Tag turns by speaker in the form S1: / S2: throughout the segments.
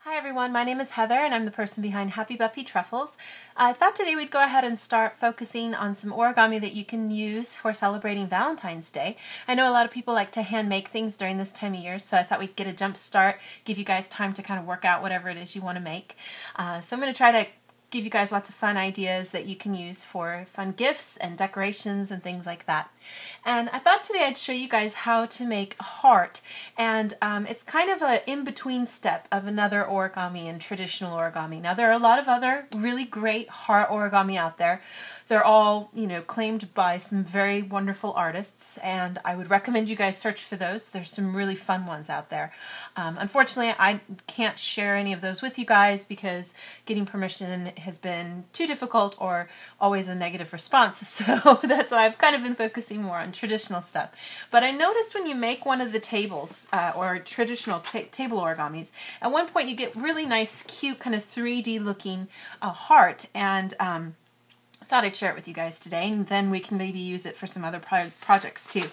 S1: Hi everyone, my name is Heather and I'm the person behind happypuppytruffles. I thought today we'd go ahead and start focusing on some origami that you can use for celebrating Valentine's Day. I know a lot of people like to hand make things during this time of year, so I thought we'd get a jump start, give you guys time to kind of work out whatever it is you want to make. So I'm going to try to give you guys lots of fun ideas that you can use for fun gifts and decorations and things like that. And I thought today I'd show you guys how to make a heart, and it's kind of an in-between step of another origami and traditional origami. Now there are a lot of other really great heart origami out there. They're all, claimed by some very wonderful artists, and I would recommend you guys search for those. There's some really fun ones out there. Unfortunately, I can't share any of those with you guys because getting permission has been too difficult or always a negative response, so that's why I've kind of been focusing more on traditional stuff. But I noticed when you make one of the tables or traditional table origamis, at one point you get really nice, cute, kind of 3D looking heart, and I thought I'd share it with you guys today, and then we can maybe use it for some other projects too.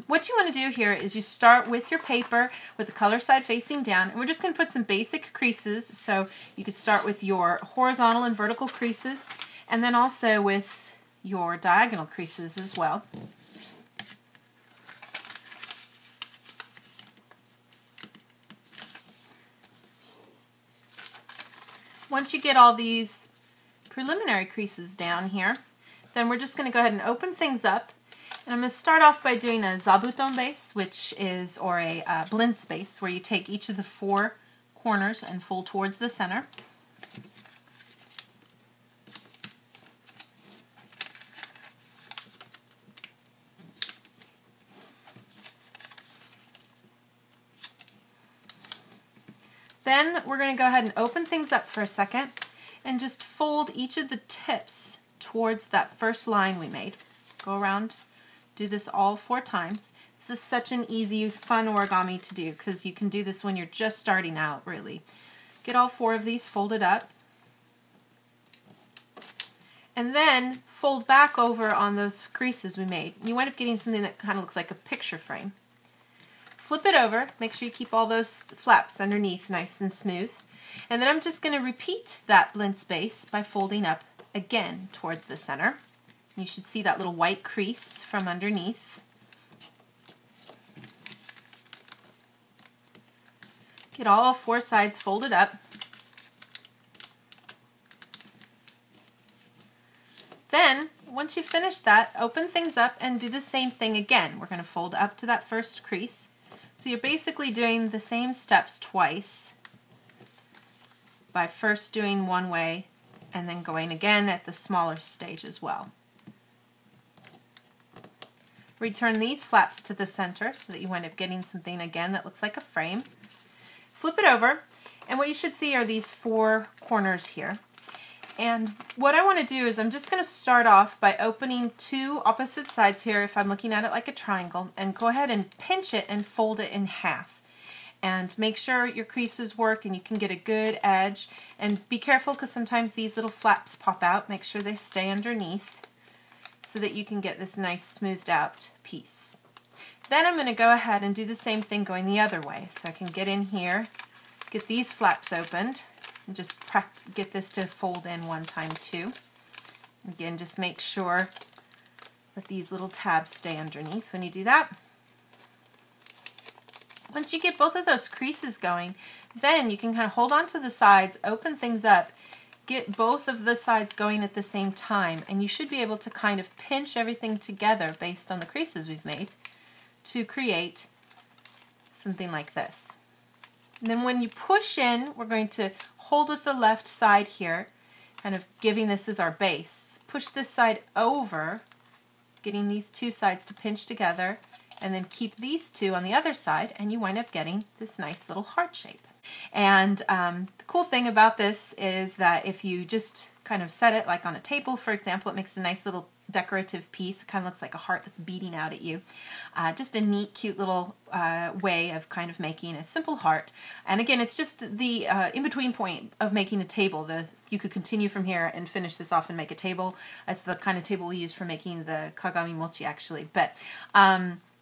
S1: What you want to do here is you start with your paper with the color side facing down, and we're just going to put some basic creases. So you could start with your horizontal and vertical creases, and then also with your diagonal creases as well. Once you get all these preliminary creases down here, then we're just going to go ahead and open things up. And I'm going to start off by doing a zabuton base, or a blend space, where you take each of the four corners and fold towards the center. Then we're going to go ahead and open things up for a second and just fold each of the tips towards that first line we made. Go around, do this all 4 times. This is such an easy, fun origami to do because you can do this when you're just starting out, really. Get all 4 of these folded up, and then fold back over on those creases we made. You wind up getting something that kind of looks like a picture frame. Flip it over, make sure you keep all those flaps underneath nice and smooth. And then I'm just going to repeat that blend space by folding up again towards the center. You should see that little white crease from underneath. Get all 4 sides folded up. Then, once you finish that, open things up and do the same thing again. We're going to fold up to that first crease. So you're basically doing the same steps twice by first doing one way and then going again at the smaller stage as well. Return these flaps to the center so that you wind up getting something again that looks like a frame. Flip it over, and what you should see are these 4 corners here. And what I want to do is I'm just going to start off by opening 2 opposite sides here, if I'm looking at it like a triangle, and go ahead and pinch it and fold it in half. And make sure your creases work and you can get a good edge. And be careful because sometimes these little flaps pop out. Make sure they stay underneath so that you can get this nice smoothed out piece. Then I'm going to go ahead and do the same thing going the other way. So I can get in here, get these flaps opened, and just get this to fold in one time too. Again, just make sure that these little tabs stay underneath when you do that. Once you get both of those creases going, then you can kind of hold on to the sides, open things up, get both of the sides going at the same time, and you should be able to kind of pinch everything together based on the creases we've made to create something like this. And then when you push in, we're going to hold with the left side here, kind of giving this as our base. Push this side over, getting these 2 sides to pinch together, and then keep these 2 on the other side, and you wind up getting this nice little heart shape. And the cool thing about this is that if you just kind of set it like on a table, for example, it makes a nice little decorative piece. It kind of looks like a heart that's beating out at you. Just a neat, cute little way of kind of making a simple heart. And again, it's just the in-between point of making a table. You could continue from here and finish this off and make a table. That's the kind of table we use for making the kagami mochi, actually. But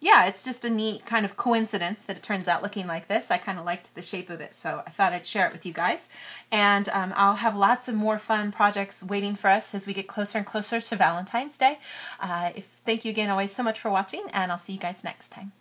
S1: yeah, it's just a neat kind of coincidence that it turns out looking like this. I kind of liked the shape of it, so I thought I'd share it with you guys. And I'll have lots of more fun projects waiting for us as we get closer and closer to Valentine's Day. Thank you again always so much for watching, and I'll see you guys next time.